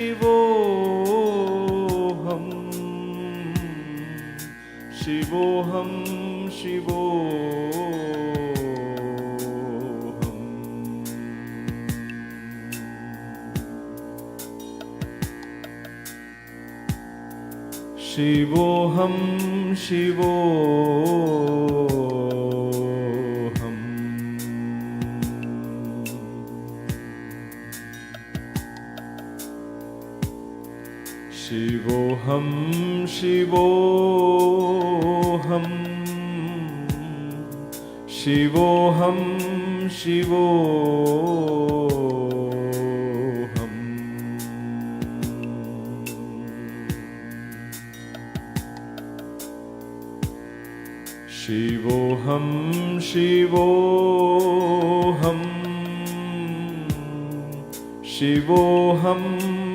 Shivoham, Shivoham, Shivoham. Shivoham, Shivoham. Shivoham, Shivoham, Shivoham, Shivoham. Shivoham, Shivoham, Shivoham,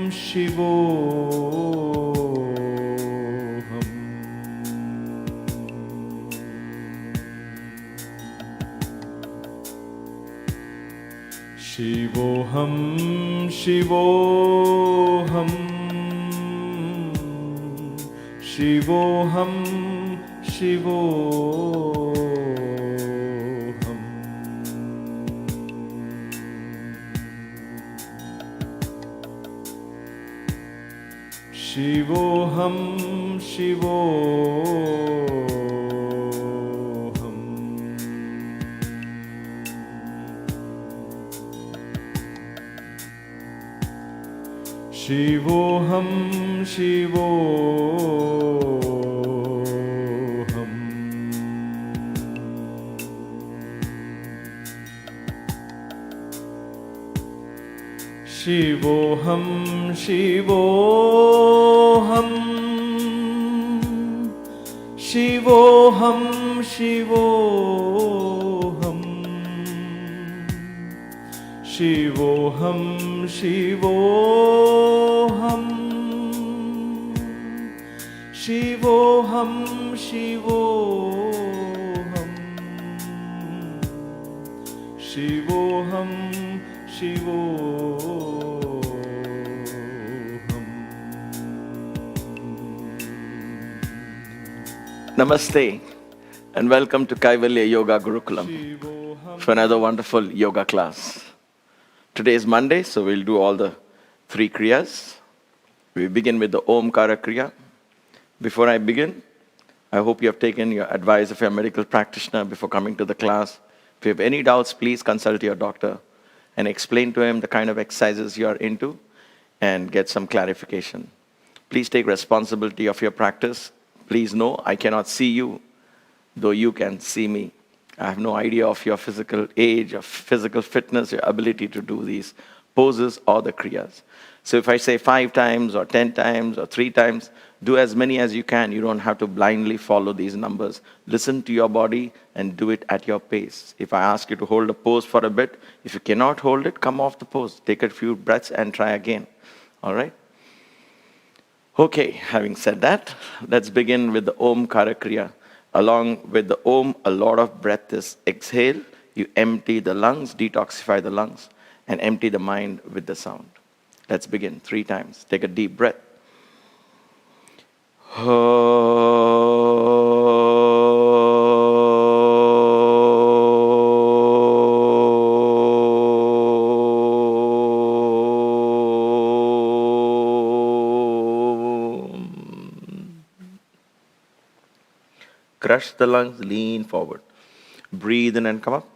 Shivoham. Shivoham, Shivoham, Shivoham, Shivoham. Shivoham, Shivoham. Shivoham, Shivoham. Shivoham, Shivoham, Shivoham, Shivoham, Shivoham, Shivoham, Shivoham, Shivoham, Shivoham, Shivoham. Namaste and welcome to Kaivalya Yoga Gurukulam for another wonderful yoga class. Today is Monday, so we'll do all the 3 Kriyas. We begin with the Omkara Kriya. Before I begin, I hope you have taken your advice of your medical practitioner before coming to the class. If you have any doubts, please consult your doctor and explain to him the kind of exercises you are into and get some clarification. Please take responsibility of your practice. Please know I cannot see you, though you can see me. I have no idea of your physical age, of physical fitness, your ability to do these poses or the kriyas. So if I say 5 times or 10 times or 3 times, do as many as you can. You don't have to blindly follow these numbers. Listen to your body and do it at your pace. If I ask you to hold a pose for a bit, if you cannot hold it, come off the pose. Take a few breaths and try again. All right? Okay, having said that, let's begin with the Omkara Kriya. Along with the Om, a lot of breath is exhale. You empty the lungs, detoxify the lungs, and empty the mind with the sound. Let's begin 3 times. Take a deep breath. Crush the lungs, lean forward. Breathe in and come up.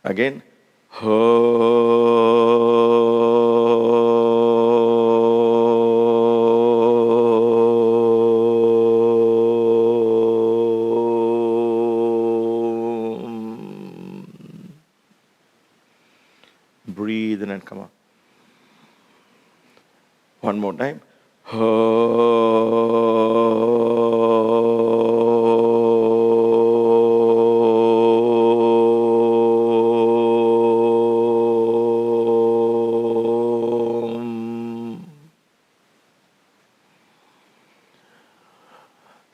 Again. Breathe in and come up. One more time.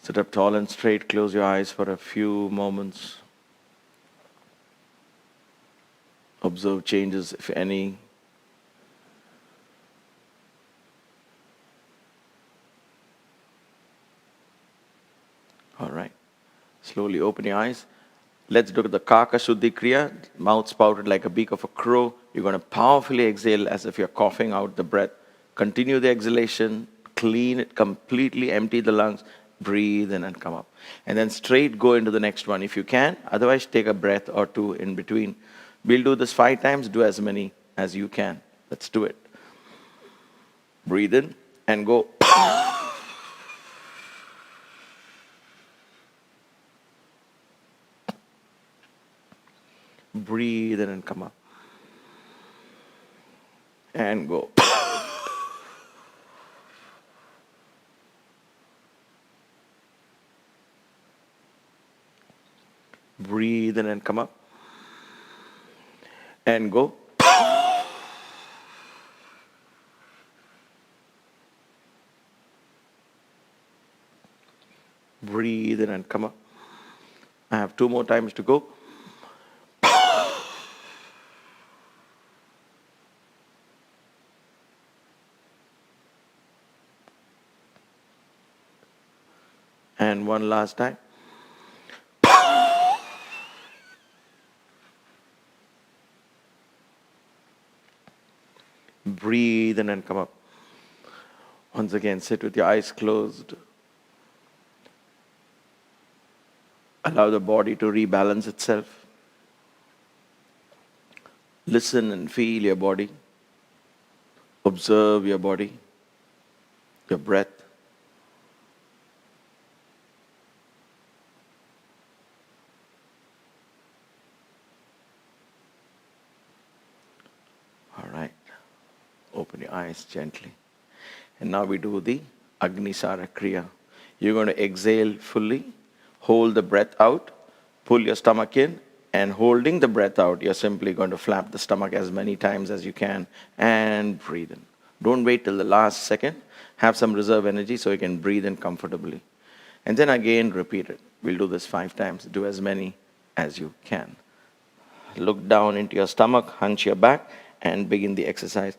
Sit up tall and straight. Close your eyes for a few moments. Observe changes, if any. All right. Slowly open your eyes. Let's look at the Kaka Shuddhi Kriya. Mouth spouted like a beak of a crow. You're going to powerfully exhale as if you're coughing out the breath. Continue the exhalation. Clean it completely. Empty the lungs. Breathe in and come up. And then straight go into the next one if you can. Otherwise, take a breath or two in between. We'll do this 5 times. Do as many as you can. Let's do it. Breathe in and go. Breathe in and come up. And go. Breathe in and come up. And go. Breathe in and come up. I have 2 more times to go. And one last time. Breathe in and come up. Once again, sit with your eyes closed. Allow the body to rebalance itself. Listen and feel your body. Observe your body, your breath. All right. Open your eyes gently. And now we do the Agni Sara Kriya. You're going to exhale fully, hold the breath out, pull your stomach in, and holding the breath out, you're simply going to flap the stomach as many times as you can and breathe in. Don't wait till the last second. Have some reserve energy so you can breathe in comfortably. And then again, repeat it. We'll do this 5 times. Do as many as you can. Look down into your stomach, hunch your back, and begin the exercise.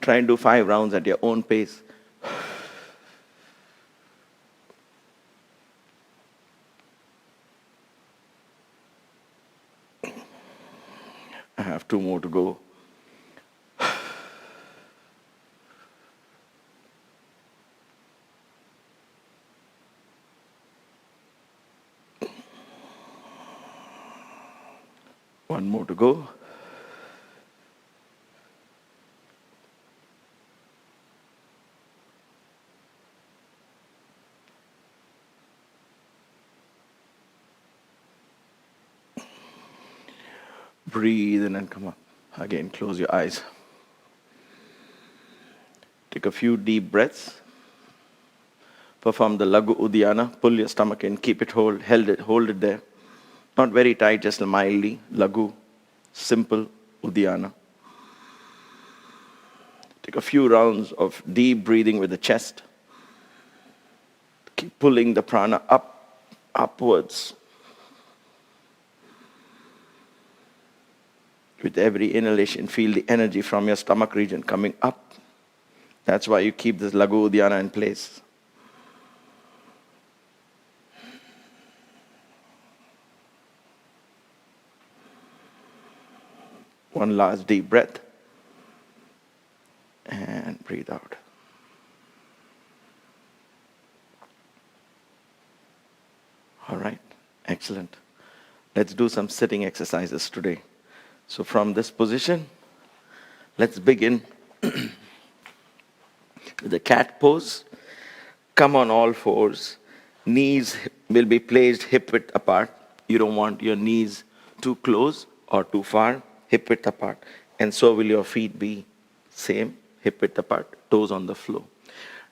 Try and do 5 rounds at your own pace. I have 2 more to go. One more to go. Breathe in and come up. Again, close your eyes. Take a few deep breaths. Perform the Lagu Uddiyana. Pull your stomach in, keep it hold it there. Not very tight, just mildly. Lagu, simple Uddiyana. Take a few rounds of deep breathing with the chest. Keep pulling the prana upwards. With every inhalation, feel the energy from your stomach region coming up. That's why you keep this Lagu Uddiyana in place. One last deep breath. And breathe out. All right, excellent. Let's do some sitting exercises today. So from this position, let's begin with the cat pose. Come on all fours. Knees will be placed hip-width apart. You don't want your knees too close or too far, hip-width apart. And so will your feet be same, hip-width apart, toes on the floor.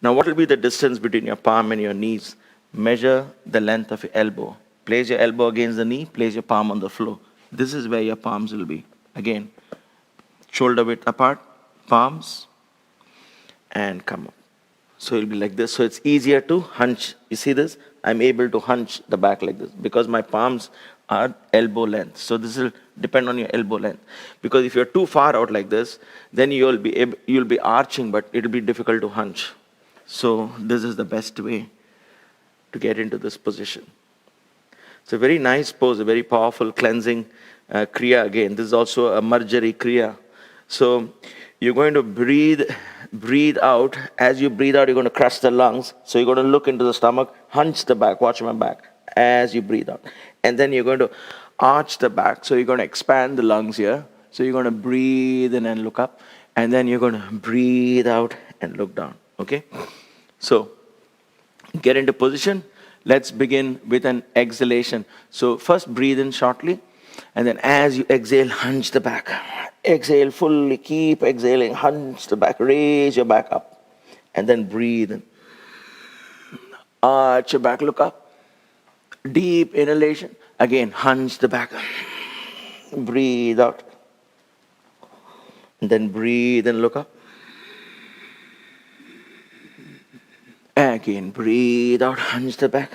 Now what will be the distance between your palm and your knees? Measure the length of your elbow. Place your elbow against the knee, place your palm on the floor. This is where your palms will be. Again, shoulder width apart, palms, and come up. So it'll be like this. So it's easier to hunch. You see this? I'm able to hunch the back like this because my palms are elbow length. So this will depend on your elbow length. Because if you're too far out like this, then you'll be arching, but it'll be difficult to hunch. So this is the best way to get into this position. It's a very nice pose, a very powerful cleansing kriya again. This is also a marjari kriya. So you're going to breathe out. As you breathe out, you're going to crush the lungs. So you're going to look into the stomach, hunch the back, watch my back as you breathe out. And then you're going to arch the back. So you're going to expand the lungs here. So you're going to breathe in and look up. And then you're going to breathe out and look down. Okay? So get into position. Let's begin with an exhalation. So first breathe in shortly. And then as you exhale, hunch the back. Exhale fully, keep exhaling, hunch the back, raise your back up. And then breathe in. Arch your back, look up. Deep inhalation. Again, hunch the back. Breathe out. And then breathe and look up. Again, breathe out, hunch the back.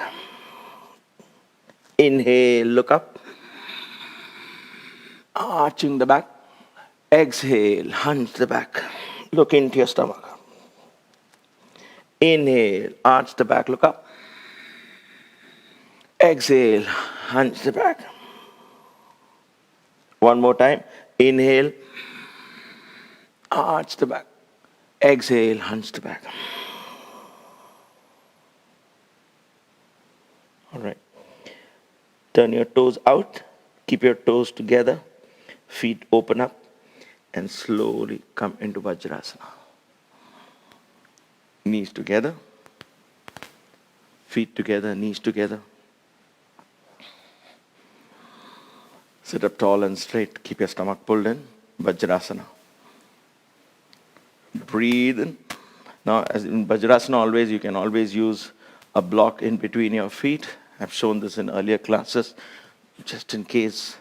Inhale, look up. Arching the back. Exhale, hunch the back. Look into your stomach. Inhale, arch the back, look up. Exhale, hunch the back. One more time. Inhale, arch the back. Exhale, hunch the back. All right. Turn your toes out. Keep your toes together. Feet open up. And slowly come into Vajrasana. Knees together. Feet together, knees together. Sit up tall and straight. Keep your stomach pulled in. Vajrasana. Breathe in. Now, as in Vajrasana, always you can always use a block in between your feet. I've shown this in earlier classes. Just in case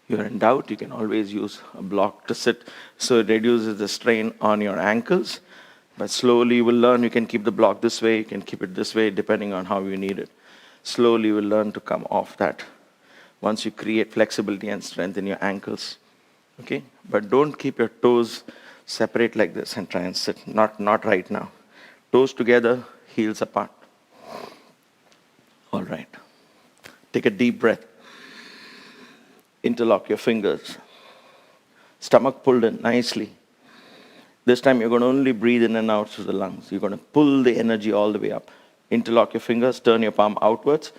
you're in doubt, you can always use a block to sit. So it reduces the strain on your ankles. But slowly you will learn. You can keep the block this way. You can keep it this way, depending on how you need it. Slowly you will learn to come off that. Once you create flexibility and strength in your ankles. Okay? But don't keep your toes separate like this and try and sit. Not right now. Toes together, heels apart. All right. Take a deep breath. Interlock your fingers. Stomach pulled in nicely. This time you're going to only breathe in and out through the lungs. You're going to pull the energy all the way up. Interlock your fingers. Turn your palm outwards.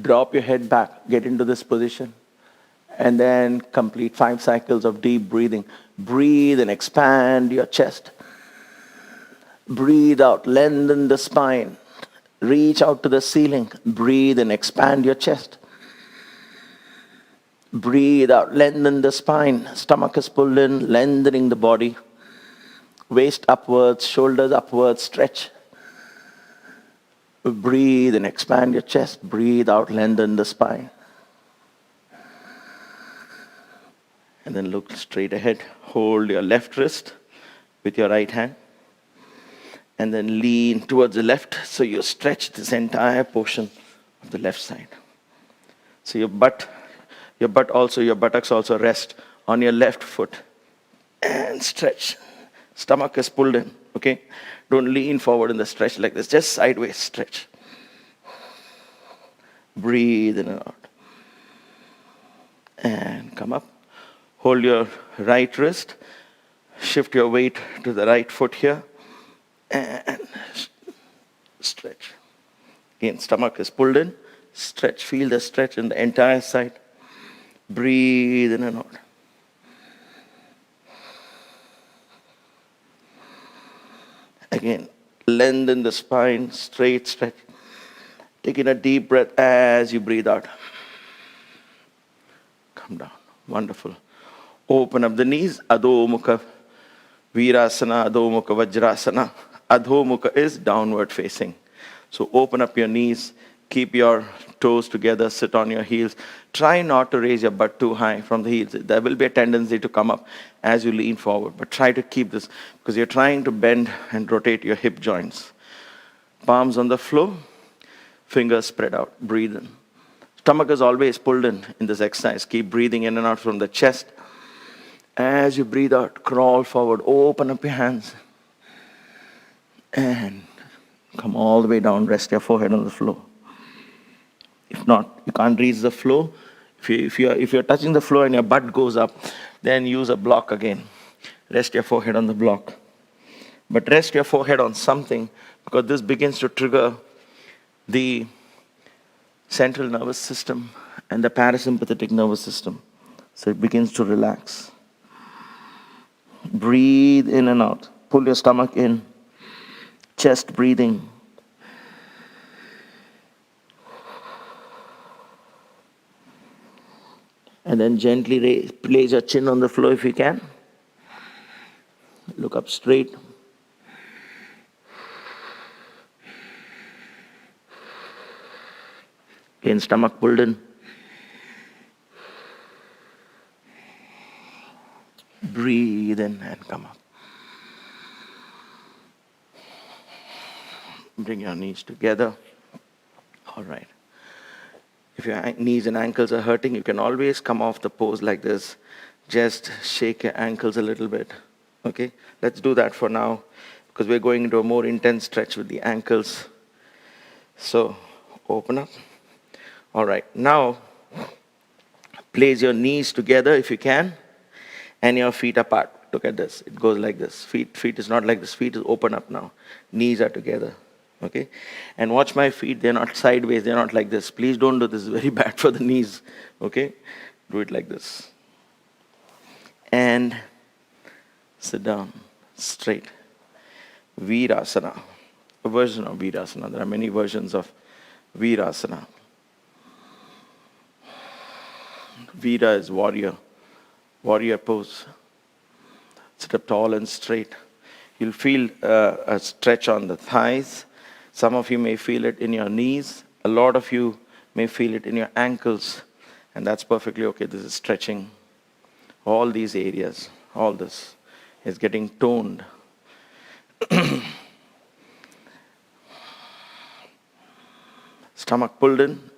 Drop your head back. Get into this position. And then complete 5 cycles of deep breathing. Breathe and expand your chest. Breathe out. Lengthen the spine. Reach out to the ceiling. Breathe and expand your chest. Breathe out, lengthen the spine. Stomach is pulled in, lengthening the body. Waist upwards, shoulders upwards, stretch. Breathe and expand your chest. Breathe out, lengthen the spine. And then look straight ahead. Hold your left wrist with your right hand. And then lean towards the left so you stretch this entire portion of the left side. So your buttocks also rest on your left foot. And stretch. Stomach is pulled in, okay? Don't lean forward in the stretch like this. Just sideways stretch. Breathe in and out. And come up. Hold your right wrist. Shift your weight to the right foot here. And stretch. Again, stomach is pulled in. Stretch. Feel the stretch in the entire side. Breathe in and out. Again, lengthen the spine, straight stretch. Taking a deep breath as you breathe out. Come down. Wonderful. Open up the knees. Adho Mukha Virasana, Adho Mukha Vajrasana. Adho Mukha is downward facing. So open up your knees. Keep your toes together, sit on your heels. Try not to raise your butt too high from the heels. There will be a tendency to come up as you lean forward, but try to keep this because you're trying to bend and rotate your hip joints. Palms on the floor, fingers spread out, breathe in. Stomach is always pulled in this exercise. Keep breathing in and out from the chest. As you breathe out, crawl forward, open up your hands, and come all the way down, rest your forehead on the floor. If not, you can't reach the floor. If you're touching the floor and your butt goes up, then use a block again. Rest your forehead on the block. But rest your forehead on something because this begins to trigger the central nervous system and the parasympathetic nervous system. So it begins to relax. Breathe in and out. Pull your stomach in. Chest breathing. And then gently place your chin on the floor if you can. Look up straight. Again, stomach pulled in. Breathe in and come up. Bring your knees together. All right. If your knees and ankles are hurting, you can always come off the pose like this. Just shake your ankles a little bit. Okay? Let's do that for now because we're going into a more intense stretch with the ankles. So, open up. All right. Now, place your knees together if you can and your feet apart. Look at this. It goes like this. Feet is not like this. Feet is open up now. Knees are together. Okay? And watch my feet. They're not sideways. They're not like this. Please don't do this. It's very bad for the knees. Okay? Do it like this. And sit down. Straight. Virasana. A version of Virasana. There are many versions of Virasana. Vira is warrior. Warrior pose. Sit up tall and straight. You'll feel a stretch on the thighs. Some of you may feel it in your knees. A lot of you may feel it in your ankles. And that's perfectly okay. This is stretching. All these areas, all this is getting toned. Stomach pulled in.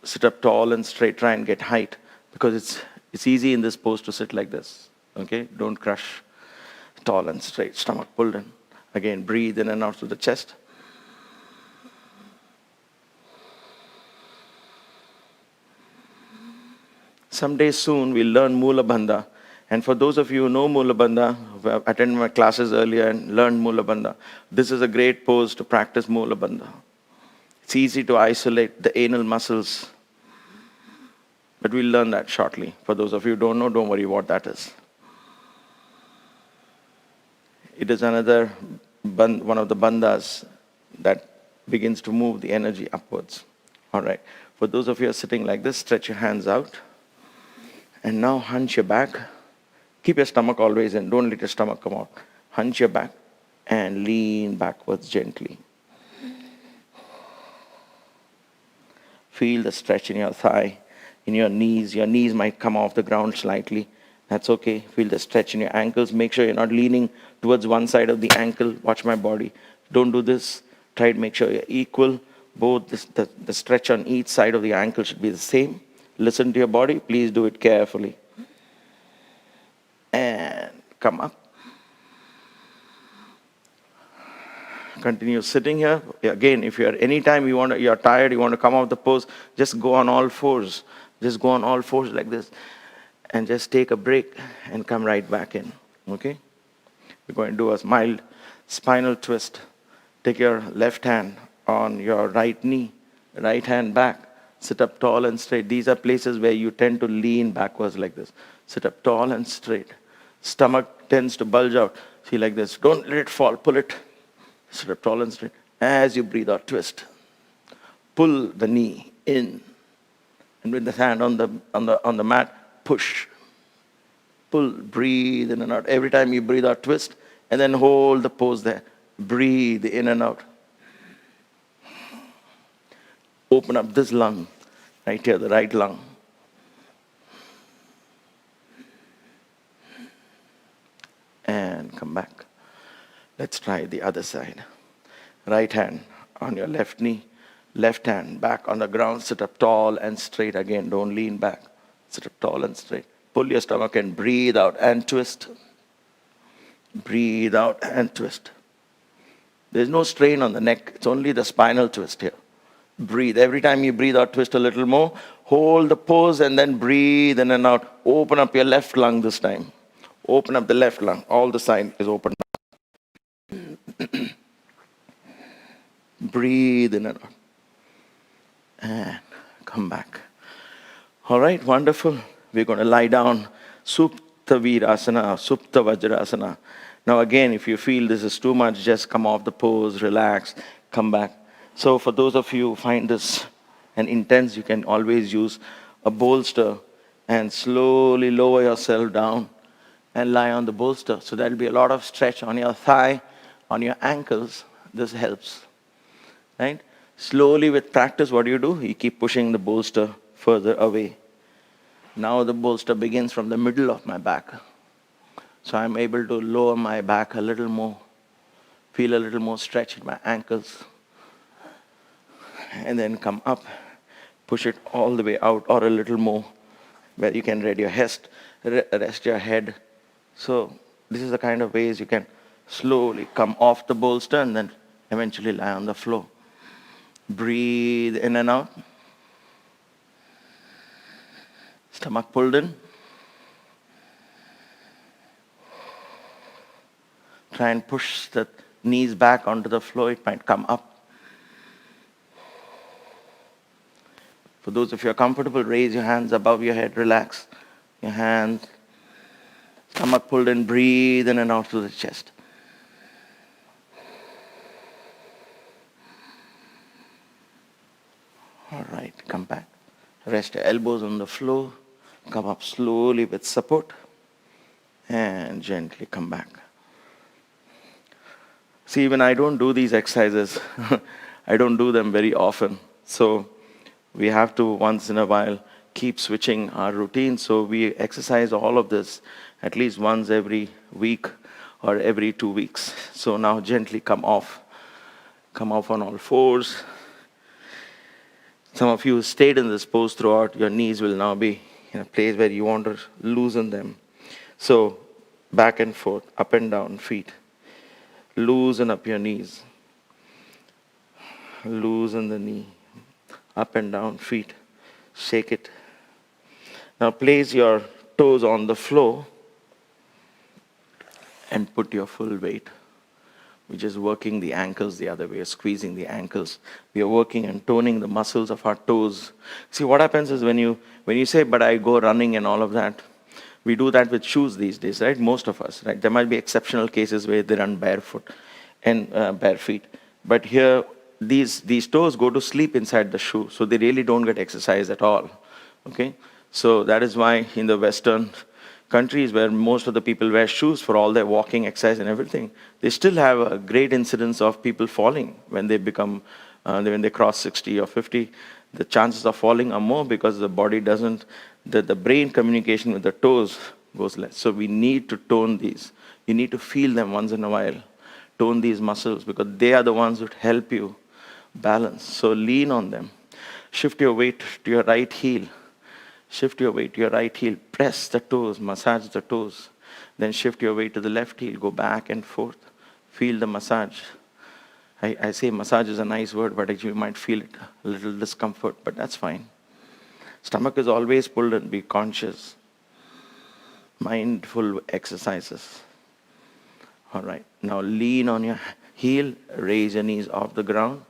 Sit up tall and straight. Try and get height. Because it's easy in this pose to sit like this. Okay? Don't crush. Tall and straight. Stomach pulled in. Again, breathe in and out through the chest. Someday soon we'll learn Mula Bandha. And for those of you who know Mula Bandha, who have attended my classes earlier and learned Mula Bandha, this is a great pose to practice Mula Bandha. It's easy to isolate the anal muscles. But we'll learn that shortly. For those of you who don't know, don't worry what that is. It is another one of the bandhas that begins to move the energy upwards. All right. For those of you who are sitting like this, stretch your hands out. And now hunch your back. Keep your stomach always in. Don't let your stomach come out. Hunch your back and lean backwards gently. Feel the stretch in your thigh, in your knees. Your knees might come off the ground slightly. That's okay. Feel the stretch in your ankles. Make sure you're not leaning towards one side of the ankle. Watch my body. Don't do this. Try to make sure you're equal. Both the stretch on each side of the ankle should be the same. Listen to your body. Please do it carefully. And come up. Continue sitting here. Again, if you're anytime you're tired, you want to come out of the pose, just go on all fours. Just go on all fours like this. And just take a break and come right back in. Okay? We're going to do a mild spinal twist. Take your left hand on your right knee, right hand back. Sit up tall and straight. These are places where you tend to lean backwards like this. Sit up tall and straight. Stomach tends to bulge out. See like this. Don't let it fall. Pull it. Sit up tall and straight. As you breathe out, twist. Pull the knee in. And with the hand on the mat, push. Pull. Breathe in and out. Every time you breathe out, twist. And then hold the pose there. Breathe in and out. Open up this lung, right here, the right lung. And come back. Let's try the other side. Right hand on your left knee, left hand back on the ground, sit up tall and straight again. Don't lean back. Sit up tall and straight. Pull your stomach and breathe out and twist. Breathe out and twist. There's no strain on the neck. It's only the spinal twist here. Breathe. Every time you breathe out, twist a little more. Hold the pose and then breathe in and out. Open up your left lung this time. Open up the left lung. All the side is open. Breathe in and out. And come back. All right, wonderful. We're going to lie down. Supta Virasana, Supta Vajrasana. Now again, if you feel this is too much, just come off the pose, relax, come back. So for those of you who find this an intense, you can always use a bolster and slowly lower yourself down and lie on the bolster. So there'll be a lot of stretch on your thigh, on your ankles. This helps, right? Slowly with practice, what do? You keep pushing the bolster further away. Now the bolster begins from the middle of my back. So I'm able to lower my back a little more, feel a little more stretch in my ankles. And then come up, push it all the way out or a little more, where you can rest your head. So this is the kind of ways you can slowly come off the bolster and then eventually lie on the floor. Breathe in and out. Stomach pulled in. Try and push the knees back onto the floor. It might come up. For those of you who are comfortable, raise your hands above your head. Relax your hands. Stomach pulled in. Breathe in and out through the chest. All right, come back. Rest your elbows on the floor. Come up slowly with support. And gently come back. See, when I don't do these exercises, I don't do them very often. So we have to, once in a while, keep switching our routine. So we exercise all of this at least once every week or every 2 weeks. So now gently come off. Come off on all fours. Some of you who stayed in this pose throughout, your knees will now be in a place where you want to loosen them. So back and forth, up and down, feet. Loosen up your knees. Loosen the knee. Up and down, feet. Shake it. Now place your toes on the floor and put your full weight. We're just working the ankles the other way, squeezing the ankles. We are working and toning the muscles of our toes. See, what happens is when you say, but I go running and all of that, we do that with shoes these days, right? Most of us, right? There might be exceptional cases where they run barefoot and bare feet. But here, these toes go to sleep inside the shoe, so they really don't get exercise at all, okay? So that is why in the Western countries where most of the people wear shoes for all their walking, exercise and everything, they still have a great incidence of people falling when they become, when they cross 60 or 50. The chances of falling are more because the body doesn't, the brain communication with the toes goes less. So we need to tone these. You need to feel them once in a while. Tone these muscles because they are the ones that help you balance. So lean on them. Shift your weight to your right heel. Shift your weight to your right heel. Press the toes, massage the toes. Then shift your weight to the left heel. Go back and forth. Feel the massage. I say massage is a nice word, but actually you might feel it, a little discomfort, but that's fine. Stomach is always pulled in. Be conscious. Mindful exercises. All right. Now lean on your heel. Raise your knees off the ground.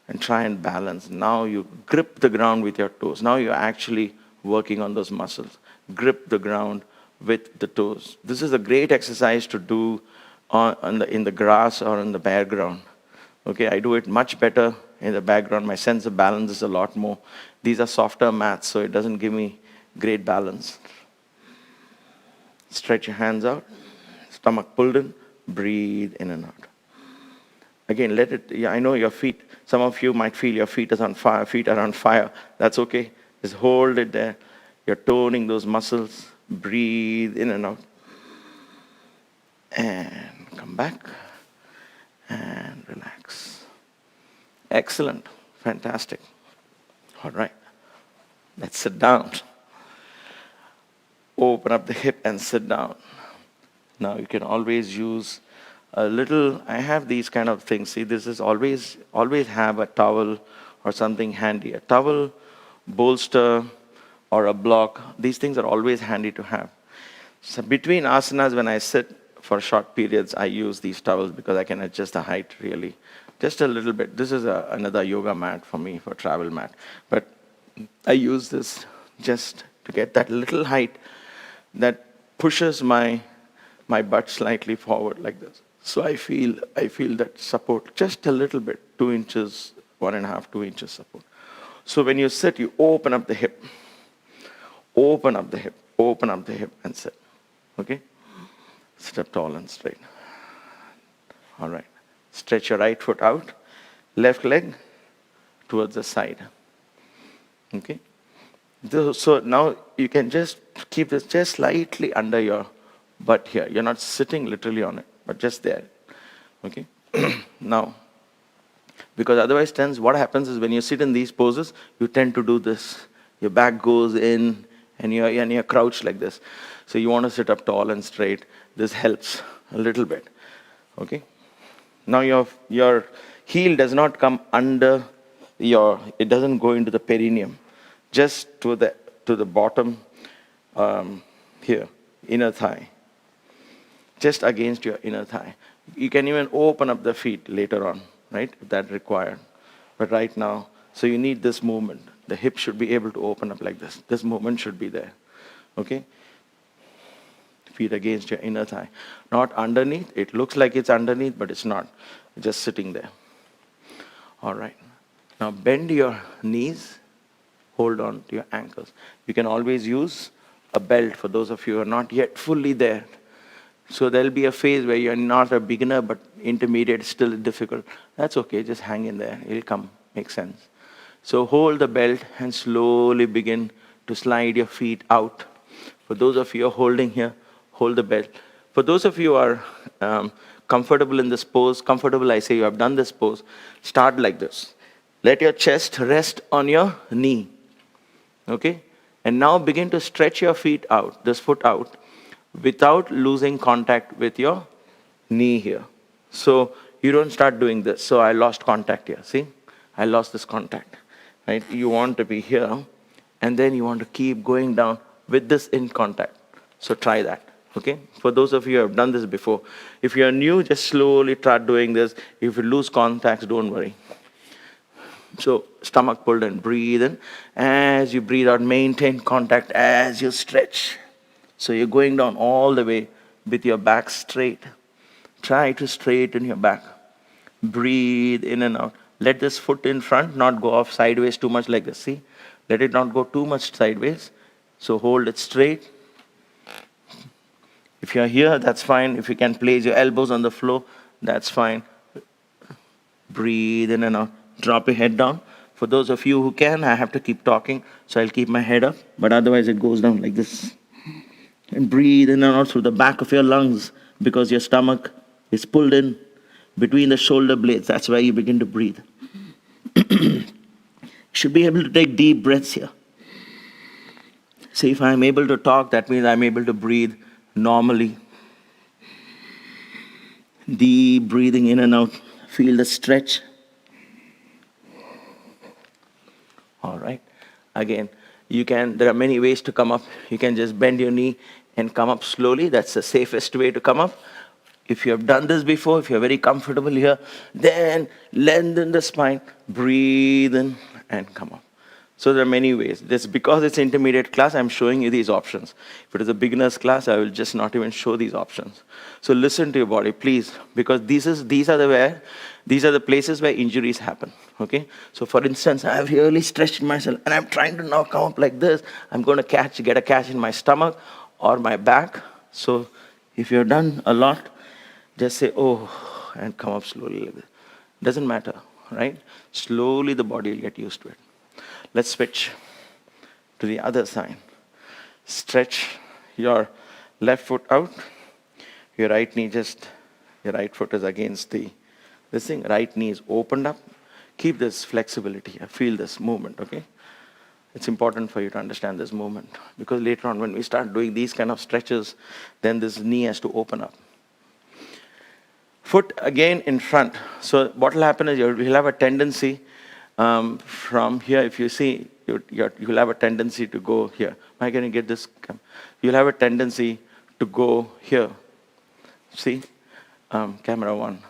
And try and balance. Now you grip the ground with your toes. Now you're actually working on those muscles. Grip the ground with the toes. This is a great exercise to do in the grass or in the bare ground. Okay, I do it much better in the background. My sense of balance is a lot more. These are softer mats, so it doesn't give me great balance. Stretch your hands out. Stomach pulled in. Breathe in and out. Again, let it, I know your feet, Some of you might feel your feet are on fire. That's okay. Just hold it there. You're toning those muscles. Breathe in and out. And come back. And relax. Excellent. Fantastic. All right. Let's sit down. Open up the hip and sit down. Now you can always use a little, I have these kind of things. See, this is always have a towel or something handy. A towel, bolster, or a block. These things are always handy to have. So between asanas, when I sit for short periods, I use these towels because I can adjust the height really. Just a little bit. This is another yoga mat for me, for travel mat. But I use this just to get that little height that pushes my butt slightly forward like this. So I feel that support just a little bit, 2 inches, 1.5, 2 inches support. So when you sit, you open up the hip. Open up the hip, open up the hip and sit. Okay? Sit up tall and straight. All right. Stretch your right foot out, left leg towards the side. Okay? So now you can just keep this just slightly under your butt here. You're not sitting literally on it, but just there. Okay? Now, because otherwise what happens is when you sit in these poses, you tend to do this. Your back goes in and you're crouched like this. So you want to sit up tall and straight. This helps a little bit. Okay? Now your heel does not come under it doesn't go into the perineum. Just to the bottom here, inner thigh. Just against your inner thigh. You can even open up the feet later on, right, if that's required. But right now, so you need this movement. The hip should be able to open up like this. This movement should be there, okay? Feet against your inner thigh. Not underneath. It looks like it's underneath, but it's not. It's just sitting there. All right. Now bend your knees. Hold on to your ankles. You can always use a belt for those of you who are not yet fully there. So there'll be a phase where you're not a beginner, but intermediate, still difficult. That's okay, just hang in there. It'll come, make sense. So hold the belt and slowly begin to slide your feet out. For those of you who are holding here, hold the belt. For those of you who are comfortable in this pose, comfortable, I say you have done this pose, start like this. Let your chest rest on your knee. Okay? And now begin to stretch your feet out, this foot out, without losing contact with your knee here. So you don't start doing this. So I lost contact here. See? I lost this contact. Right? You want to be here, and then you want to keep going down with this in contact. So try that. Okay? For those of you who have done this before, if you're new, just slowly start doing this. If you lose contacts, don't worry. So stomach pulled in, breathe in. As you breathe out, maintain contact as you stretch. So you're going down all the way with your back straight. Try to straighten your back. Breathe in and out. Let this foot in front not go off sideways too much like this. See? Let it not go too much sideways. So hold it straight. If you're here, that's fine. If you can place your elbows on the floor, that's fine. Breathe in and out. Drop your head down. For those of you who can, I have to keep talking, so I'll keep my head up. But otherwise, it goes down like this. And breathe in and out through the back of your lungs, because your stomach is pulled in between the shoulder blades. That's where you begin to breathe. You should be able to take deep breaths here. See, if I'm able to talk, that means I'm able to breathe normally. Deep breathing in and out. Feel the stretch. All right. Again, there are many ways to come up. You can just bend your knee and come up slowly. That's the safest way to come up. If you have done this before, if you're very comfortable here, then lengthen the spine, breathe in and come up. So there are many ways. Because it's intermediate class, I'm showing you these options. If it is a beginner's class, I will just not even show these options. So listen to your body, please, because these are the places where injuries happen. Okay? So for instance, I have really stretched myself and I'm trying to now come up like this. I'm going to get a catch in my stomach or my back. So if you're done a lot, just say, oh, and come up slowly like this. Doesn't matter right? Slowly the body will get used to it. Let's switch to the other side. Stretch your left foot out. Your right foot is against this thing. Right knee is opened up. Keep this flexibility. Feel this movement, okay? It's important for you to understand this movement, because later on when we start doing these kind of stretches, then this knee has to open up. Foot again in front. So what will happen is you'll have a tendency from here, if you see, you'll have a tendency to go here. Am I going to get this? You'll have a tendency to go here. See? Camera one.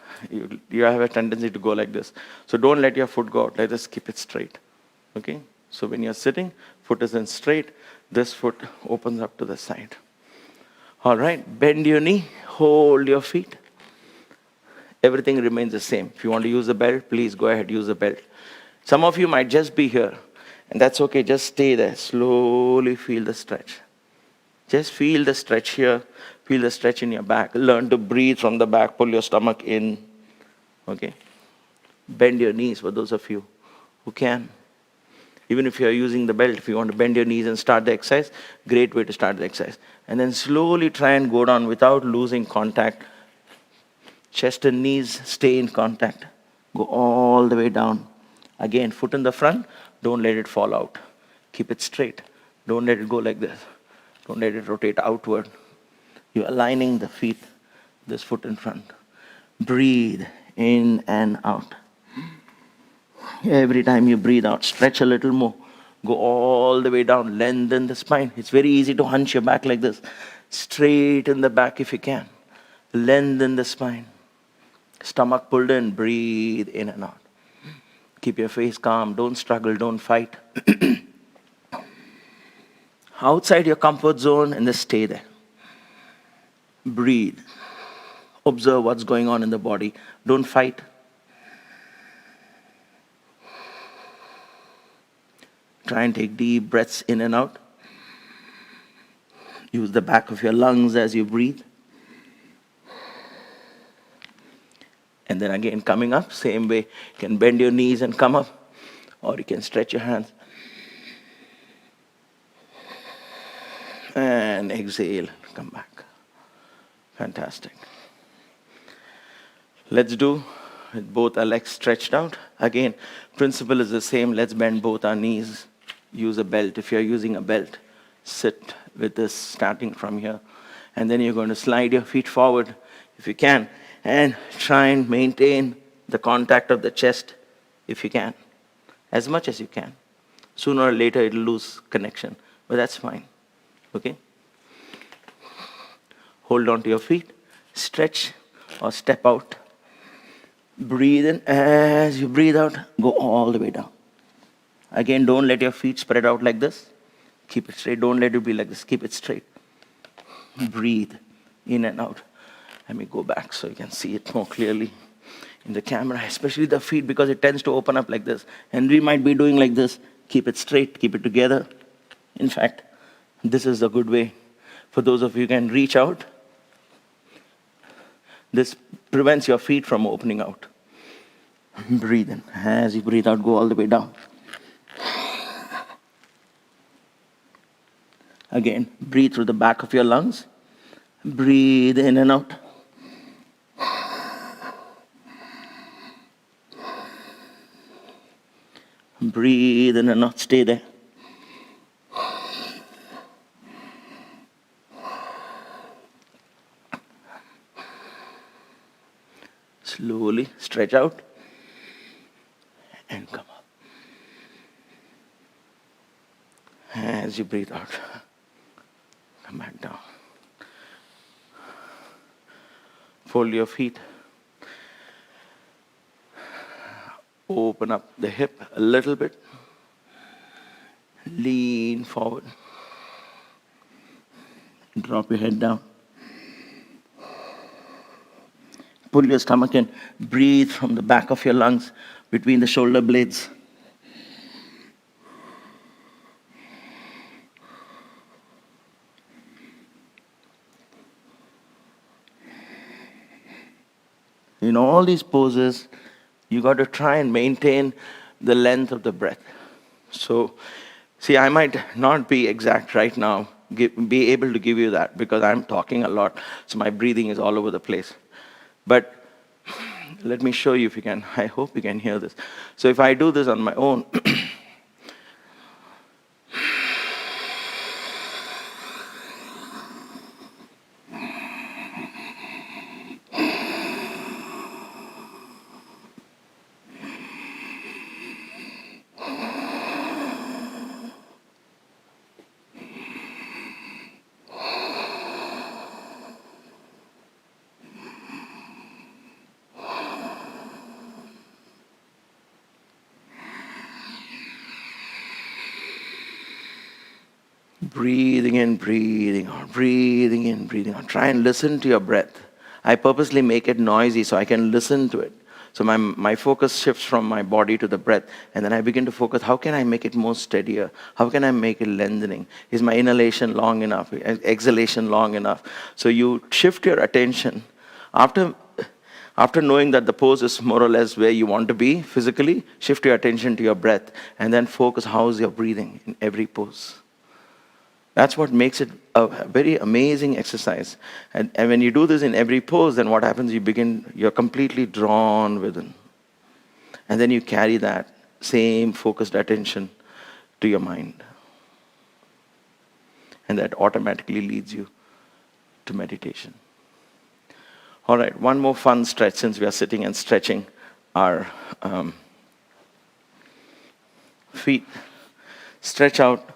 You have a tendency to go like this. So don't let your foot go out. Let us keep it straight. Okay? So when you're sitting, foot is in straight. This foot opens up to the side. All right. Bend your knee. Hold your feet. Everything remains the same. If you want to use the belt, please go ahead, use the belt. Some of you might just be here, and that's okay. Just stay there. Slowly feel the stretch. Just feel the stretch here. Feel the stretch in your back. Learn to breathe from the back. Pull your stomach in. Okay? Bend your knees for those of you who can. Even if you're using the belt, if you want to bend your knees and start the exercise, great way to start the exercise. And then slowly try and go down without losing contact. Chest and knees stay in contact. Go all the way down. Again, foot in the front. Don't let it fall out. Keep it straight. Don't let it go like this. Don't let it rotate outward. You're aligning the feet, this foot in front. Breathe in and out. Every time you breathe out, stretch a little more. Go all the way down. Lengthen the spine. It's very easy to hunch your back like this. Straighten the back if you can. Lengthen the spine. Stomach pulled in. Breathe in and out. Keep your face calm. Don't struggle. Don't fight. Outside your comfort zone and just stay there. Breathe. Observe what's going on in the body. Don't fight. Try and take deep breaths in and out. Use the back of your lungs as you breathe. And then again, coming up, same way. You can bend your knees and come up, or you can stretch your hands. And exhale, come back. Fantastic. Let's do with both our legs stretched out. Again, principle is the same. Let's bend both our knees. Use a belt. If you're using a belt, sit with this starting from here. And then you're going to slide your feet forward if you can. And try and maintain the contact of the chest if you can. As much as you can. Sooner or later it'll lose connection. But that's fine. Okay? Hold on to your feet. Stretch or step out. Breathe in. As you breathe out, go all the way down. Again, don't let your feet spread out like this. Keep it straight. Don't let it be like this. Keep it straight. Breathe in and out. Let me go back so you can see it more clearly in the camera, especially the feet, because it tends to open up like this. And we might be doing like this. Keep it straight. Keep it together. In fact, this is a good way. For those of you who can reach out, this prevents your feet from opening out. Breathe in. As you breathe out, go all the way down. Again, breathe through the back of your lungs. Breathe in and out. Breathe in and out. Stay there. Slowly stretch out and come up. As you breathe out, come back down. Fold your feet. Open up the hip a little bit. Lean forward. Drop your head down. Pull your stomach in. Breathe from the back of your lungs between the shoulder blades. In all these poses, You got to try and maintain the length of the breath. So, see, I might not be exact right now, be able to give you that because I'm talking a lot, so my breathing is all over the place. But let me show you if you can. I hope you can hear this. So if I do this on my own, breathing in, breathing out, breathing in, breathing out. Try and listen to your breath. I purposely make it noisy so I can listen to it. So my focus shifts from my body to the breath, and then I begin to focus, how can I make it more steadier? How can I make it lengthening? Is my inhalation long enough? Exhalation long enough? So you shift your attention. After knowing that the pose is more or less where you want to be physically, shift your attention to your breath, and then focus how is your breathing in every pose. That's what makes it a very amazing exercise. And when you do this in every pose, then what happens, you're completely drawn within. And then you carry that same focused attention to your mind. And that automatically leads you to meditation. All right, one more fun stretch since we are sitting and stretching our feet. Stretch out,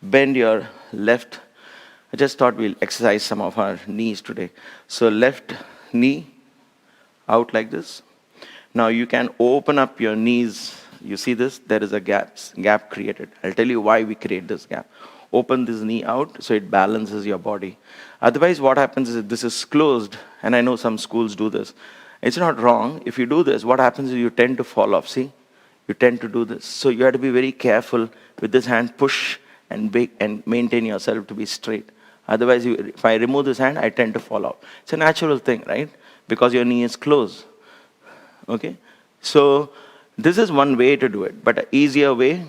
bend your left. I just thought we'll exercise some of our knees today. So left knee out like this. Now you can open up your knees. You see this? There is a gap created. I'll tell you why we create this gap. Open this knee out so it balances your body. Otherwise what happens is this is closed, and I know some schools do this. It's not wrong. If you do this, what happens is you tend to fall off. See? You tend to do this. So you have to be very careful with this hand. Push and maintain yourself to be straight. Otherwise, if I remove this hand, I tend to fall off. It's a natural thing, right? Because your knee is closed. Okay? So this is one way to do it. But an easier way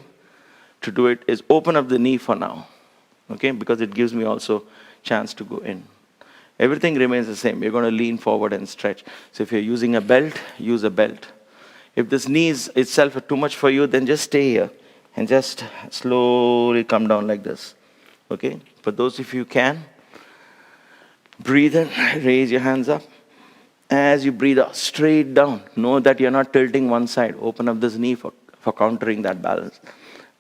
to do it is open up the knee for now. Okay? Because it gives me also chance to go in. Everything remains the same. You're going to lean forward and stretch. So if you're using a belt, use a belt. If this knee is itself too much for you, then just stay here. And just slowly come down like this. Okay? For those of you who can, breathe in, raise your hands up. As you breathe out, straight down. Know that you're not tilting one side. Open up this knee for countering that balance.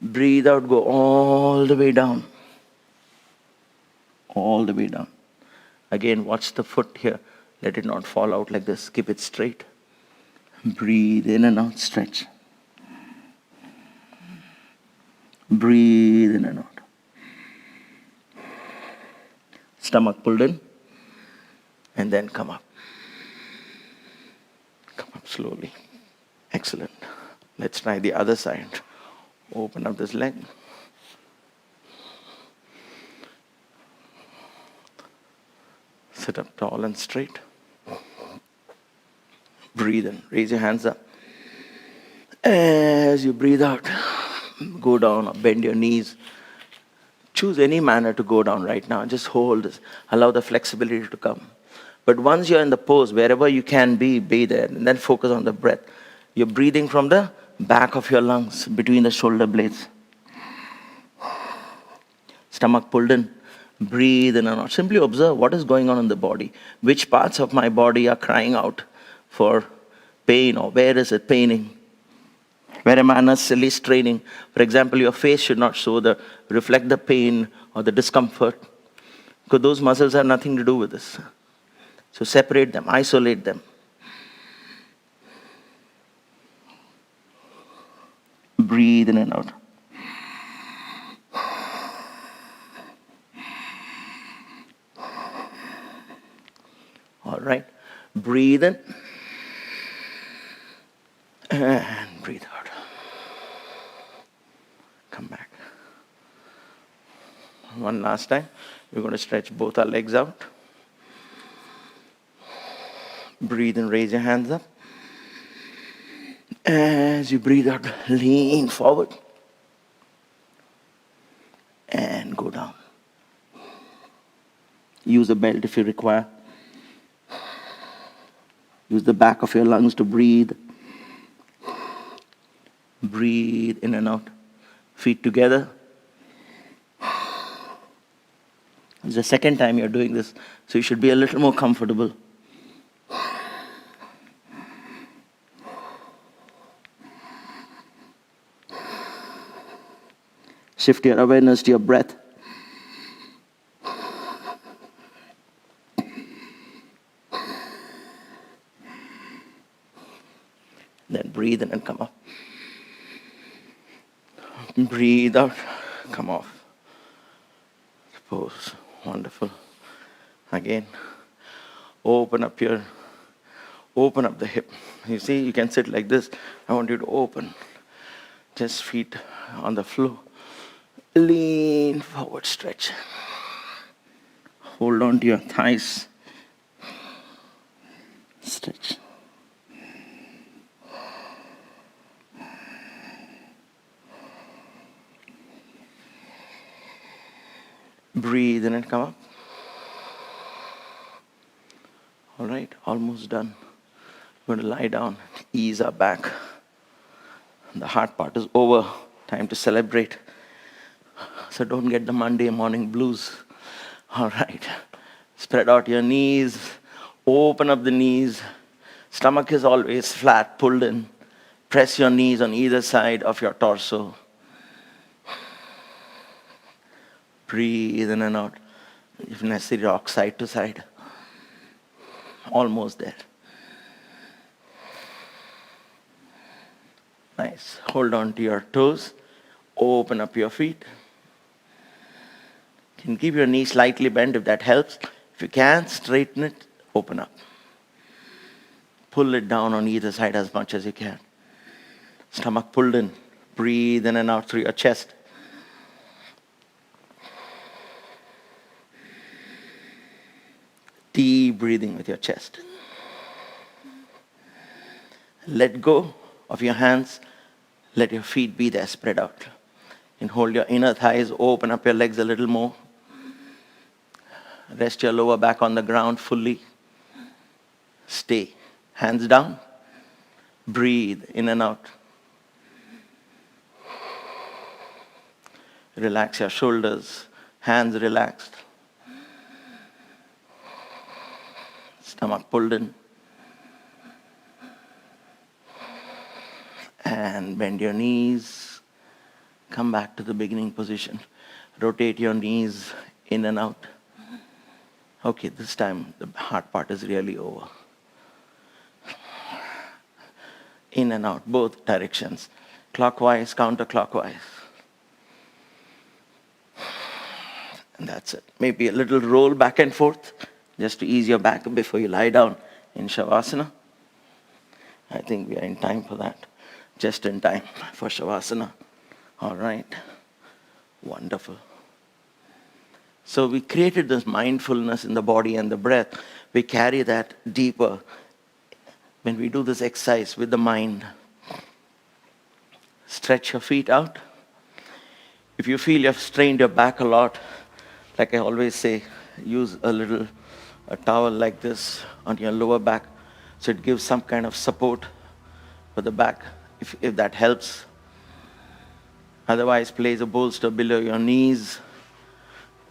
Breathe out, go all the way down. All the way down. Again, watch the foot here. Let it not fall out like this. Keep it straight. Breathe in and out, stretch. Breathe in and out. Stomach pulled in. And then come up. Come up slowly. Excellent. Let's try the other side. Open up this leg. Sit up tall and straight. Breathe in. Raise your hands up. As you breathe out, go down or bend your knees. Choose any manner to go down right now. Just hold this. Allow the flexibility to come. But once you're in the pose, wherever you can be there. And then focus on the breath. You're breathing from the back of your lungs, between the shoulder blades. Stomach pulled in. Breathe in and out. Simply observe what is going on in the body. Which parts of my body are crying out for pain, or where is it paining? Where am I unnecessarily straining? For example, your face should not reflect the pain or the discomfort, because those muscles have nothing to do with this. So separate them, isolate them. Breathe in and out. All right. Breathe in. And breathe out. Come back. One last time. We're going to stretch both our legs out. Breathe and raise your hands up. As you breathe out, lean forward and go down. Use a belt if you require. Use the back of your lungs to breathe. Breathe in and out. Feet together. It's the second time you're doing this, so you should be a little more comfortable. Shift your awareness to your breath. Then breathe in and come up. Breathe out, come off. Pose. Wonderful. Again. Open up the hip. You see, you can sit like this. I want you to open. Just feet on the floor. Lean forward, stretch. Hold on to your thighs. Stretch. Breathe in and come up. All right, almost done. We're going to lie down, ease our back. The hard part is over. Time to celebrate. So don't get the Monday morning blues. All right. Spread out your knees. Open up the knees. Stomach is always flat, pulled in. Press your knees on either side of your torso. Breathe in and out. If necessary, rock side to side. Almost there. Nice. Hold on to your toes. Open up your feet. You can keep your knee slightly bent if that helps. If you can't, straighten it, open up. Pull it down on either side as much as you can. Stomach pulled in. Breathe in and out through your chest. Deep breathing with your chest. Let go of your hands. Let your feet be there, spread out. And hold your inner thighs, open up your legs a little more. Rest your lower back on the ground fully. Stay. Hands down. Breathe in and out. Relax your shoulders. Hands relaxed. Stomach pulled in. And bend your knees. Come back to the beginning position. Rotate your knees in and out. Okay, this time the hard part is really over. In and out, both directions. Clockwise, counterclockwise. And that's it. Maybe a little roll back and forth, just to ease your back before you lie down in Shavasana. I think we are in time for that. Just in time for Shavasana. All right. Wonderful. So we created this mindfulness in the body and the breath. We carry that deeper when we do this exercise with the mind. Stretch your feet out. If you feel you've strained your back a lot, like I always say, use a towel like this on your lower back so it gives some kind of support for the back, if that helps. Otherwise, place a bolster below your knees.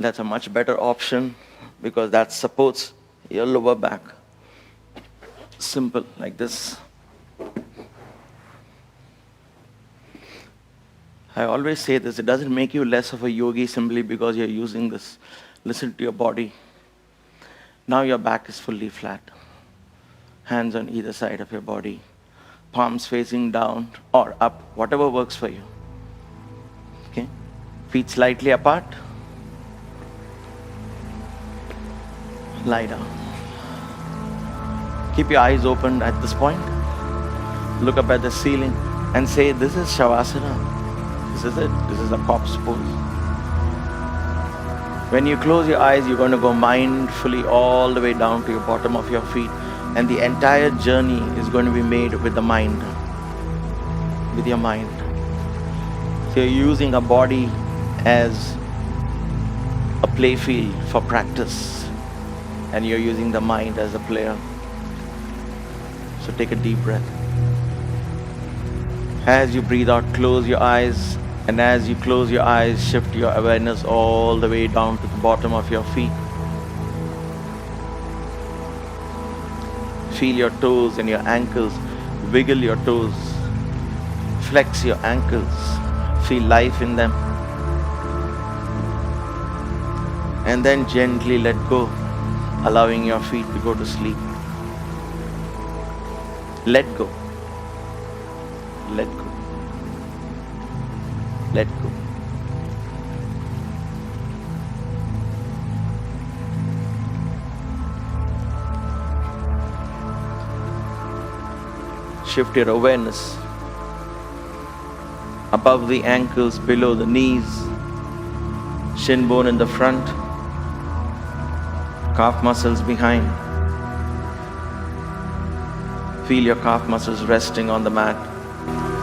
That's a much better option because that supports your lower back. Simple, like this. I always say this, it doesn't make you less of a yogi simply because you're using this. Listen to your body. Now your back is fully flat. Hands on either side of your body. Palms facing down or up, whatever works for you. Okay? Feet slightly apart. Lie down. Keep your eyes open at this point. Look up at the ceiling and say, this is Shavasana. This is it. This is a corpse pose. When you close your eyes, you're going to go mindfully all the way down to your bottom of your feet. And the entire journey is going to be made with the mind. with your mind. So you're using a body as a play field for practice, and you're using the mind as a player. So take a deep breath. As you breathe out, close your eyes, and as you close your eyes, shift your awareness all the way down to the bottom of your feet. Feel your toes and your ankles. Wiggle your toes. Flex your ankles. Feel life in them. And then gently let go, allowing your feet to go to sleep. Let go. Let go. Let go. Shift your awareness above the ankles, below the knees, shin bone in the front, calf muscles behind. Feel your calf muscles resting on the mat,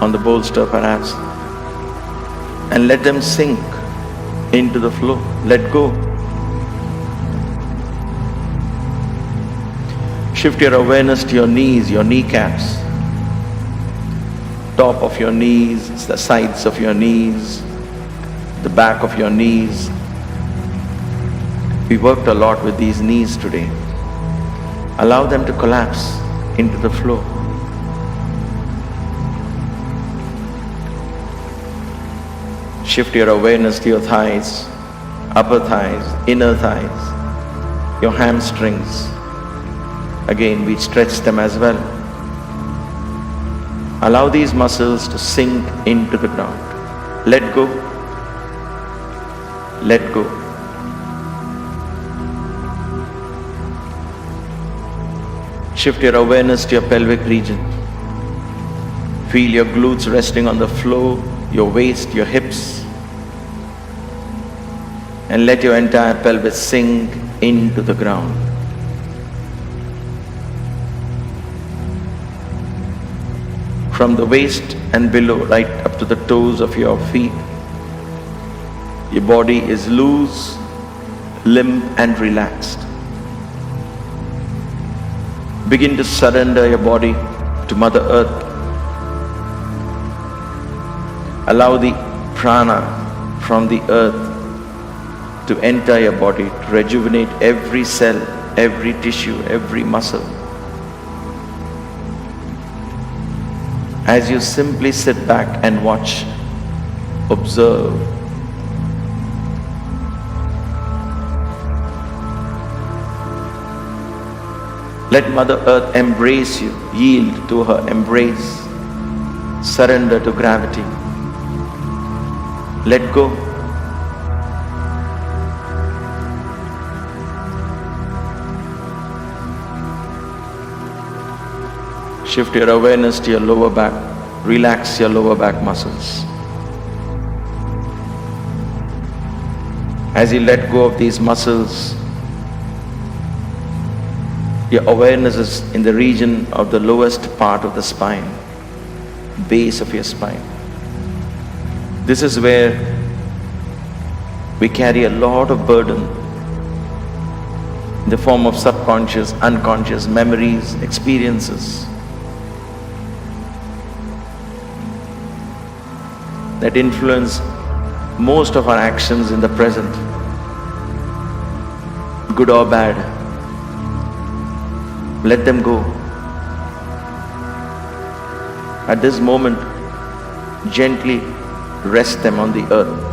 on the bolster perhaps, and let them sink into the floor. Let go. Shift your awareness to your knees, your kneecaps, top of your knees, the sides of your knees, the back of your knees. We worked a lot with these knees today. Allow them to collapse into the floor. Shift your awareness to your thighs, upper thighs, inner thighs, your hamstrings. Again, we stretch them as well. Allow these muscles to sink into the ground. Let go. Let go. Shift your awareness to your pelvic region. Feel your glutes resting on the floor, your waist, your hips. And let your entire pelvis sink into the ground. From the waist and below, right up to the toes of your feet, your body is loose, limp and relaxed. Begin to surrender your body to Mother Earth. Allow the prana from the earth to enter your body, to rejuvenate every cell, every tissue, every muscle. As you simply sit back and watch, observe. Let Mother Earth embrace you, yield to her embrace, surrender to gravity. Let go. Shift your awareness to your lower back. Relax your lower back muscles. As you let go of these muscles, your awareness is in the region of the lowest part of the spine, base of your spine. This is where we carry a lot of burden in the form of subconscious, unconscious memories, experiences that influence most of our actions in the present, good or bad. Let them go. At this moment, gently rest them on the earth.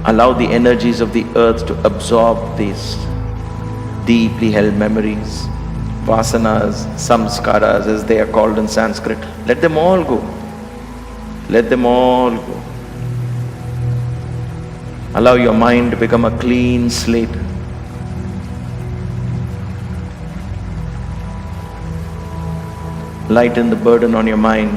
Allow the energies of the earth to absorb these deeply held memories, vasanas, samskaras as they are called in Sanskrit. Let them all go. Let them all go. Allow your mind to become a clean slate. Lighten the burden on your mind.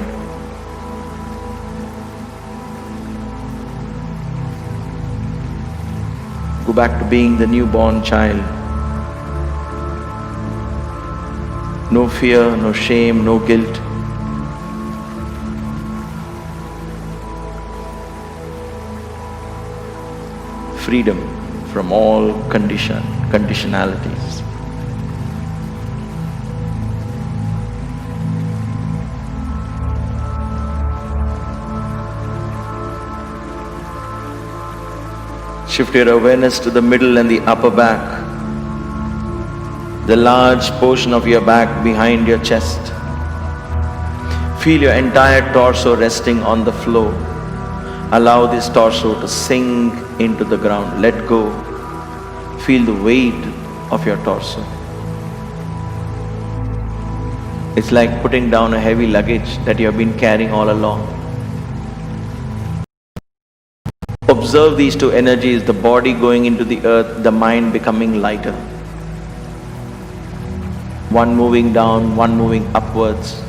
Go back to being the newborn child. No fear, no shame, no guilt. freedom from all conditionalities. Shift your awareness to the middle and the upper back, the large portion of your back behind your chest. Feel your entire torso resting on the floor. Allow this torso to sink into the ground. Let go. Feel the weight of your torso. It's like putting down a heavy luggage that you have been carrying all along. Observe these two energies, the body going into the earth, the mind becoming lighter. One moving down, one moving upwards.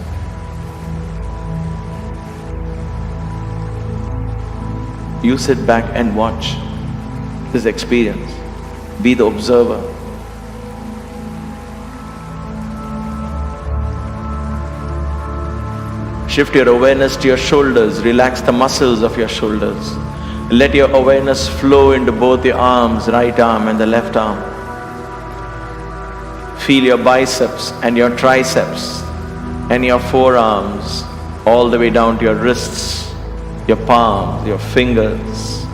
You sit back and watch this experience. Be the observer. Shift your awareness to your shoulders. Relax the muscles of your shoulders. Let your awareness flow into both your arms, right arm and the left arm. Feel your biceps and your triceps and your forearms all the way down to your wrists, your palms, your fingers,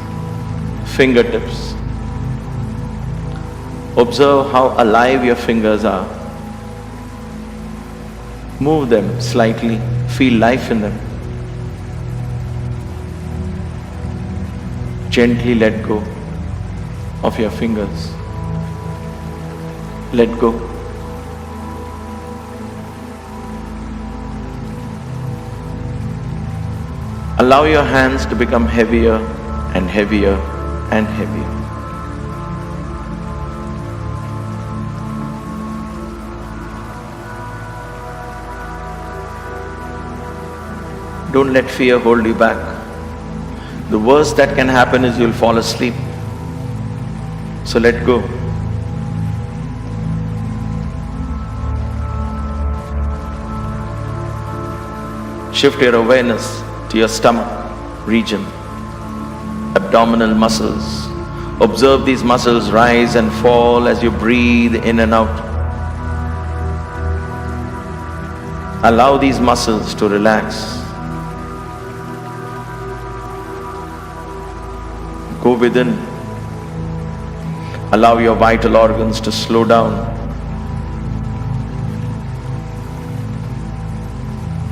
fingertips. Observe how alive your fingers are. Move them slightly. Feel life in them. Gently let go of your fingers. Let go. Allow your hands to become heavier and heavier and heavier. Don't let fear hold you back. The worst that can happen is you'll fall asleep. So let go. Shift your awareness to your stomach region, abdominal muscles. Observe these muscles rise and fall as you breathe in and out. Allow these muscles to relax. Go within. Allow your vital organs to slow down.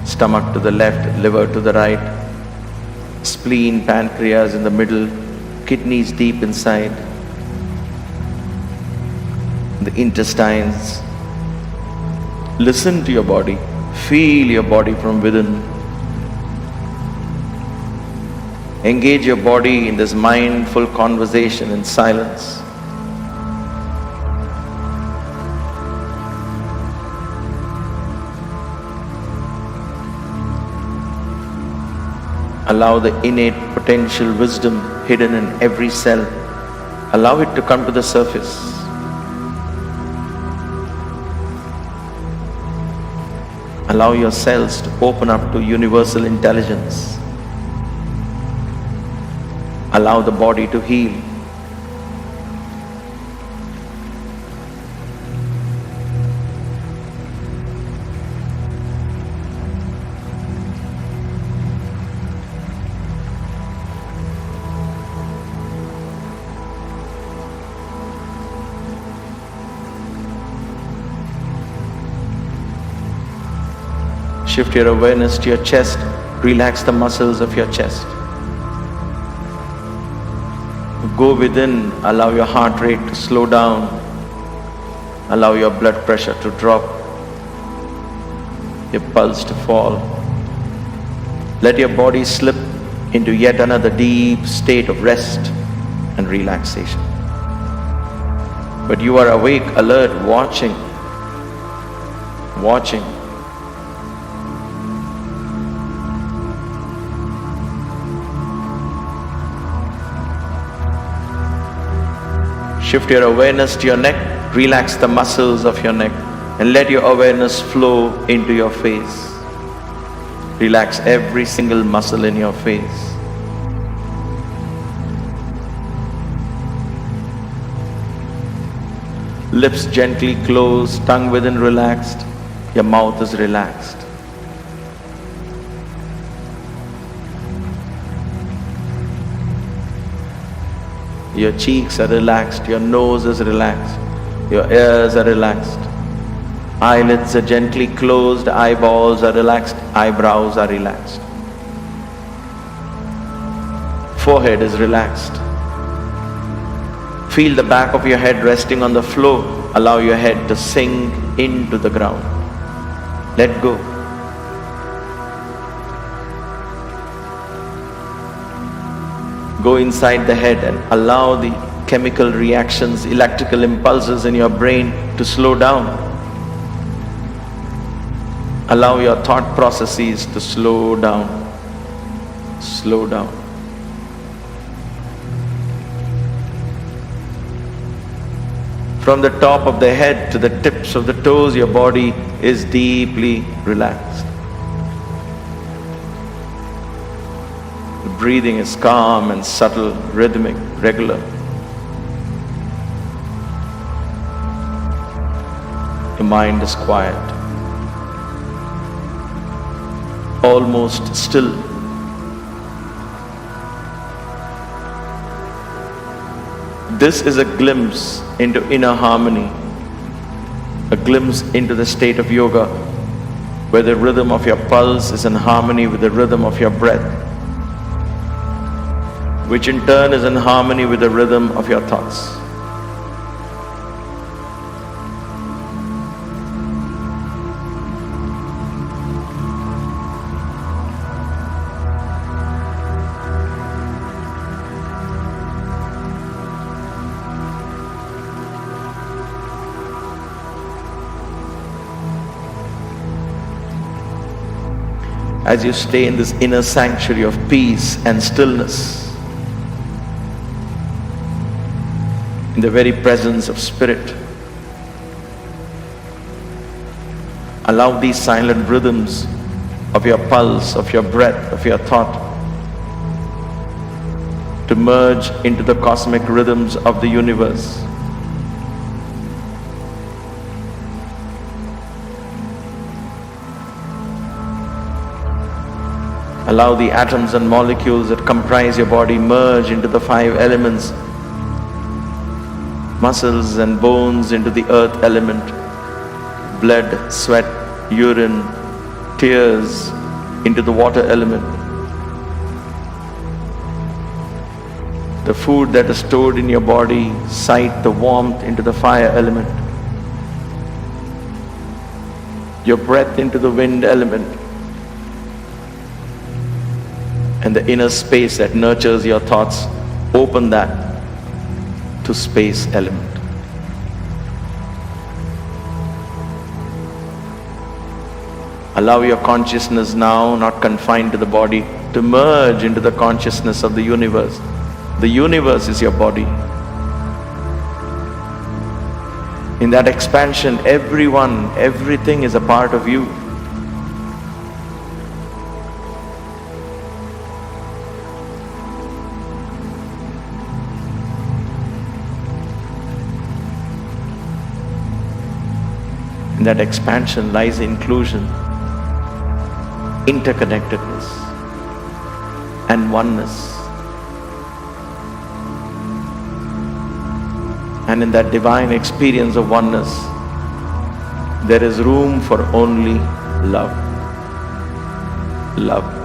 Stomach to the left, liver to the right, spleen, pancreas in the middle, kidneys deep inside, the intestines. Listen to your body. Feel your body from within. Engage your body in this mindful conversation in silence. Allow the innate potential wisdom hidden in every cell. Allow it to come to the surface. Allow your cells to open up to universal intelligence. Allow the body to heal. Shift your awareness to your chest. Relax the muscles of your chest. Go within, allow your heart rate to slow down. Allow your blood pressure to drop. Your pulse to fall. Let your body slip into yet another deep state of rest and relaxation. But you are awake, alert, watching. Shift your awareness to your neck. Relax the muscles of your neck and let your awareness flow into your face. Relax every single muscle in your face. Lips gently closed, tongue within relaxed. Your mouth is relaxed. Your cheeks are relaxed, your nose is relaxed, your ears are relaxed. Eyelids are gently closed, eyeballs are relaxed, eyebrows are relaxed. Forehead is relaxed. Feel the back of your head resting on the floor. Allow your head to sink into the ground. Let go. Go inside the head and allow the chemical reactions, electrical impulses in your brain to slow down. Allow your thought processes to slow down. Slow down. From the top of the head to the tips of the toes, your body is deeply relaxed. The breathing is calm and subtle, rhythmic, regular. Your mind is quiet, almost still. This is a glimpse into inner harmony, a glimpse into the state of yoga, where the rhythm of your pulse is in harmony with the rhythm of your breath, which in turn is in harmony with the rhythm of your thoughts. As you stay in this inner sanctuary of peace and stillness, in the very presence of Spirit, allow these silent rhythms of your pulse, of your breath, of your thought to merge into the cosmic rhythms of the universe. Allow the atoms and molecules that comprise your body merge into the 5 elements. Muscles and bones into the earth element. Blood, sweat, urine, tears into the water element. The food that is stored in your body, sight, the warmth into the fire element. Your breath into the wind element. And the inner space that nurtures your thoughts, open that to space element. Allow your consciousness now, not confined to the body, to merge into the consciousness of the universe. The universe is your body. In that expansion, everyone, everything is a part of you. In that expansion lies inclusion, interconnectedness, and oneness. And in that divine experience of oneness, there is room for only love. Love.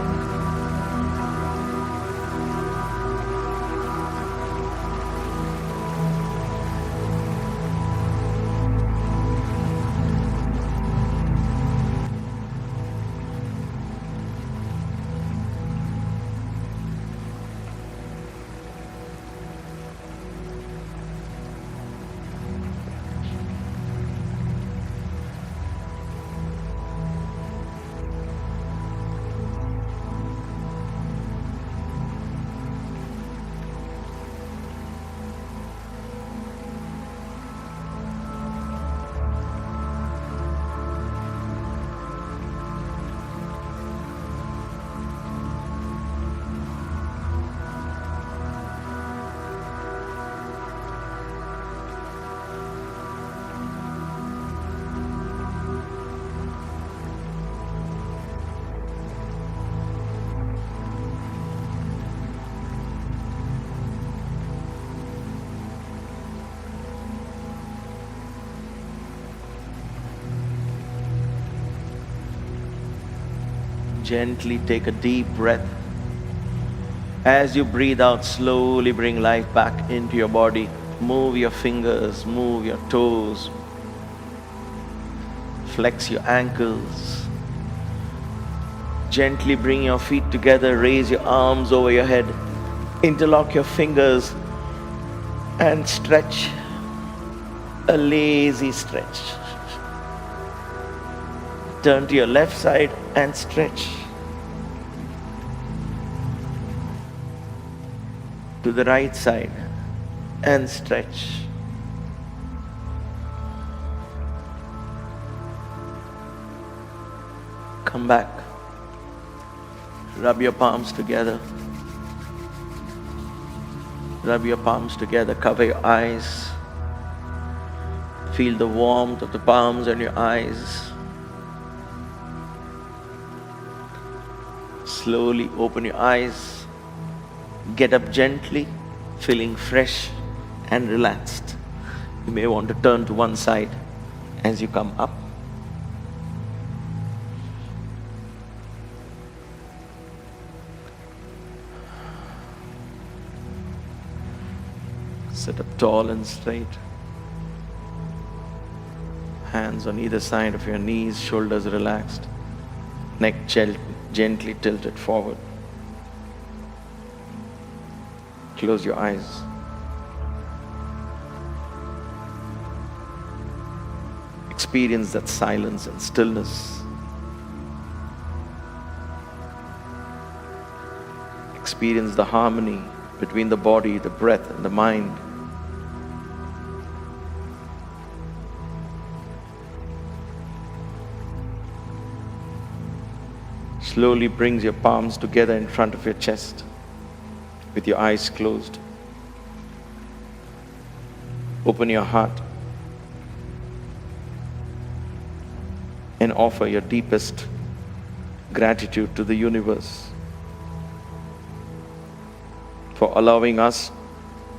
Gently take a deep breath. As you breathe out, slowly bring life back into your body. Move your fingers, move your toes, flex your ankles. Gently bring your feet together, raise your arms over your head, interlock your fingers and stretch. A lazy stretch. Turn to your left side and stretch. To the right side and stretch. Come back. Rub your palms together. Rub your palms together. Cover your eyes. Feel the warmth of the palms on your eyes. Slowly open your eyes. Get up gently, feeling fresh and relaxed. You may want to turn to one side as you come up. Sit up tall and straight. Hands on either side of your knees, shoulders relaxed. Neck gently tilted forward. Close your eyes. Experience that silence and stillness. Experience the harmony between the body, the breath, and the mind. Slowly brings your palms together in front of your chest with your eyes closed. Open your heart and offer your deepest gratitude to the universe for allowing us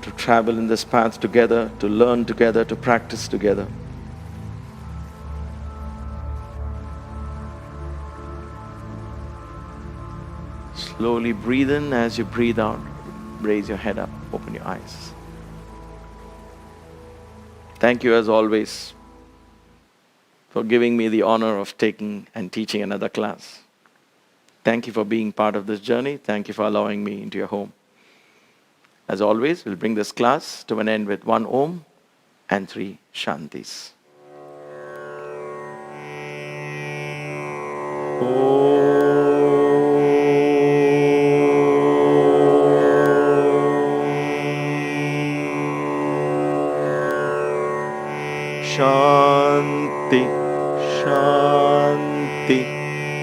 to travel in this path together, to learn together, to practice together. Slowly breathe in. As you breathe out, raise your head up, open your eyes. Thank you as always for giving me the honor of taking and teaching another class. Thank you for being part of this journey. Thank you for allowing me into your home. As always, we'll bring this class to an end with 1 Om and 3 Shantis. Shanti, Shanti,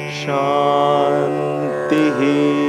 Shanti.